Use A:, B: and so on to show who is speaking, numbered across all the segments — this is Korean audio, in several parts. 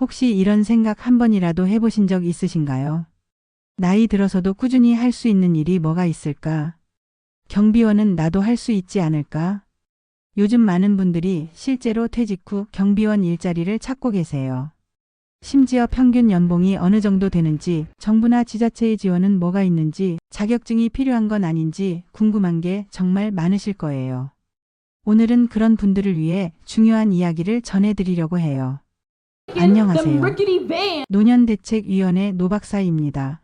A: 혹시 이런 생각 한 번이라도 해보신 적 있으신가요? 나이 들어서도 꾸준히 할 수 있는 일이 뭐가 있을까? 경비원은 나도 할 수 있지 않을까? 요즘 많은 분들이 실제로 퇴직 후 경비원 일자리를 찾고 계세요. 심지어 평균 연봉이 어느 정도 되는지, 정부나 지자체의 지원은 뭐가 있는지, 자격증이 필요한 건 아닌지 궁금한 게 정말 많으실 거예요. 오늘은 그런 분들을 위해 중요한 이야기를 전해드리려고 해요. 안녕하세요. 노년대책위원회 노박사입니다.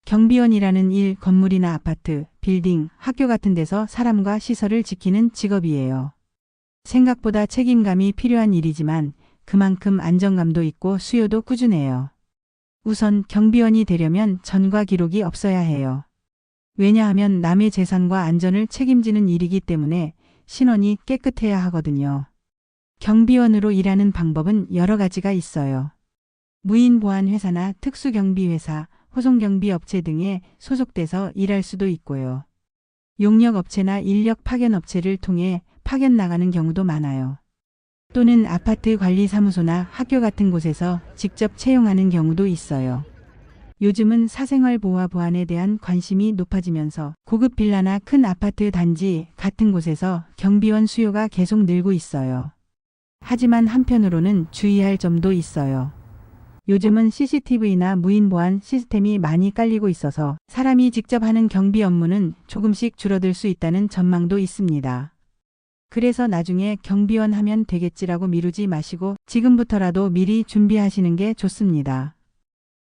A: 경비원이라는 일, 건물이나 아파트, 빌딩, 학교 같은 데서 사람과 시설을 지키는 직업이에요. 생각보다 책임감이 필요한 일이지만 그만큼 안정감도 있고 수요도 꾸준해요. 우선 경비원이 되려면 전과 기록이 없어야 해요. 왜냐하면 남의 재산과 안전을 책임지는 일이기 때문에 신원이 깨끗해야 하거든요. 경비원으로 일하는 방법은 여러 가지가 있어요. 무인보안회사나 특수경비회사, 호송경비업체 등에 소속돼서 일할 수도 있고요. 용역업체나 인력 파견업체를 통해 파견 나가는 경우도 많아요. 또는 아파트 관리사무소나 학교 같은 곳에서 직접 채용하는 경우도 있어요. 요즘은 사생활 보호와 보안에 대한 관심이 높아지면서 고급 빌라나 큰 아파트 단지 같은 곳에서 경비원 수요가 계속 늘고 있어요. 하지만 한편으로는 주의할 점도 있어요. 요즘은 CCTV나 무인보안 시스템이 많이 깔리고 있어서 사람이 직접 하는 경비 업무는 조금씩 줄어들 수 있다는 전망도 있습니다. 그래서 나중에 경비원 하면 되겠지라고 미루지 마시고 지금부터라도 미리 준비하시는 게 좋습니다.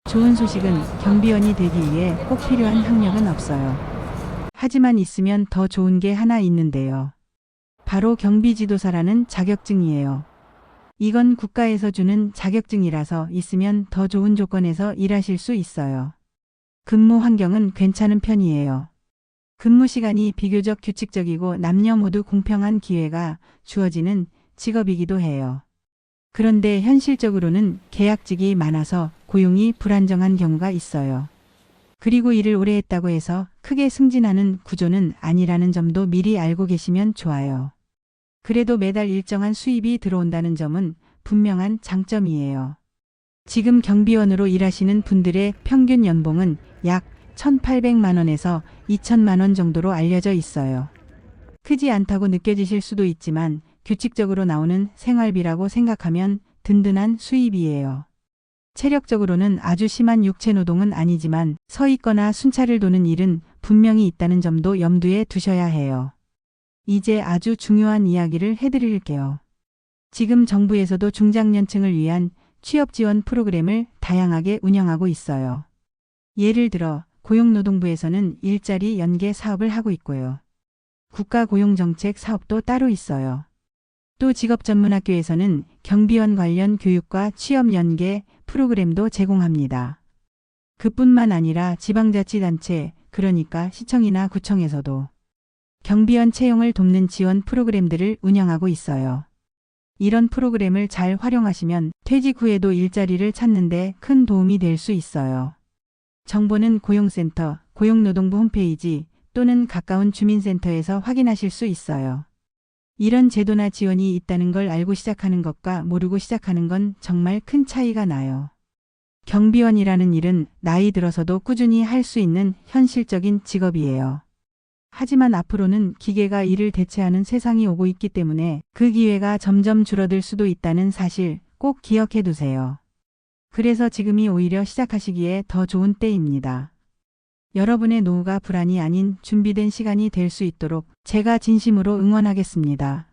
A: 좋은 소식은 경비원이 되기 위해 꼭 필요한 학력은 없어요. 하지만 있으면 더 좋은 게 하나 있는데요. 바로 경비지도사라는 자격증이에요. 이건 국가에서 주는 자격증이라서 있으면 더 좋은 조건에서 일하실 수 있어요. 근무 환경은 괜찮은 편이에요. 근무 시간이 비교적 규칙적이고 남녀 모두 공평한 기회가 주어지는 직업이기도 해요. 그런데 현실적으로는 계약직이 많아서 고용이 불안정한 경우가 있어요. 그리고 일을 오래 했다고 해서 크게 승진하는 구조는 아니라는 점도 미리 알고 계시면 좋아요. 그래도 매달 일정한 수입이 들어온다는 점은 분명한 장점이에요. 지금 경비원으로 일하시는 분들의 평균 연봉은 약 1,800만 원에서 2천만 원 정도로 알려져 있어요. 크지 않다고 느껴지실 수도 있지만 규칙적으로 나오는 생활비라고 생각하면 든든한 수입이에요. 체력적으로는 아주 심한 육체 노동은 아니지만 서 있거나 순찰을 도는 일은 분명히 있다는 점도 염두에 두셔야 해요. 이제 아주 중요한 이야기를 해드릴게요. 지금 정부에서도 중장년층을 위한 취업 지원 프로그램을 다양하게 운영하고 있어요. 예를 들어 고용노동부에서는 일자리 연계 사업을 하고 있고요. 국가고용정책 사업도 따로 있어요. 또 직업전문학교에서는 경비원 관련 교육과 취업 연계 프로그램도 제공합니다. 그뿐만 아니라 지방자치단체, 그러니까 시청이나 구청에서도 경비원 채용을 돕는 지원 프로그램들을 운영하고 있어요. 이런 프로그램을 잘 활용하시면 퇴직 후에도 일자리를 찾는 데 큰 도움이 될 수 있어요. 정보는 고용센터, 고용노동부 홈페이지 또는 가까운 주민센터에서 확인하실 수 있어요. 이런 제도나 지원이 있다는 걸 알고 시작하는 것과 모르고 시작하는 건 정말 큰 차이가 나요. 경비원이라는 일은 나이 들어서도 꾸준히 할 수 있는 현실적인 직업이에요. 하지만 앞으로는 기계가 이를 대체하는 세상이 오고 있기 때문에 그 기회가 점점 줄어들 수도 있다는 사실 꼭 기억해 두세요. 그래서 지금이 오히려 시작하시기에 더 좋은 때입니다. 여러분의 노후가 불안이 아닌 준비된 시간이 될 수 있도록 제가 진심으로 응원하겠습니다.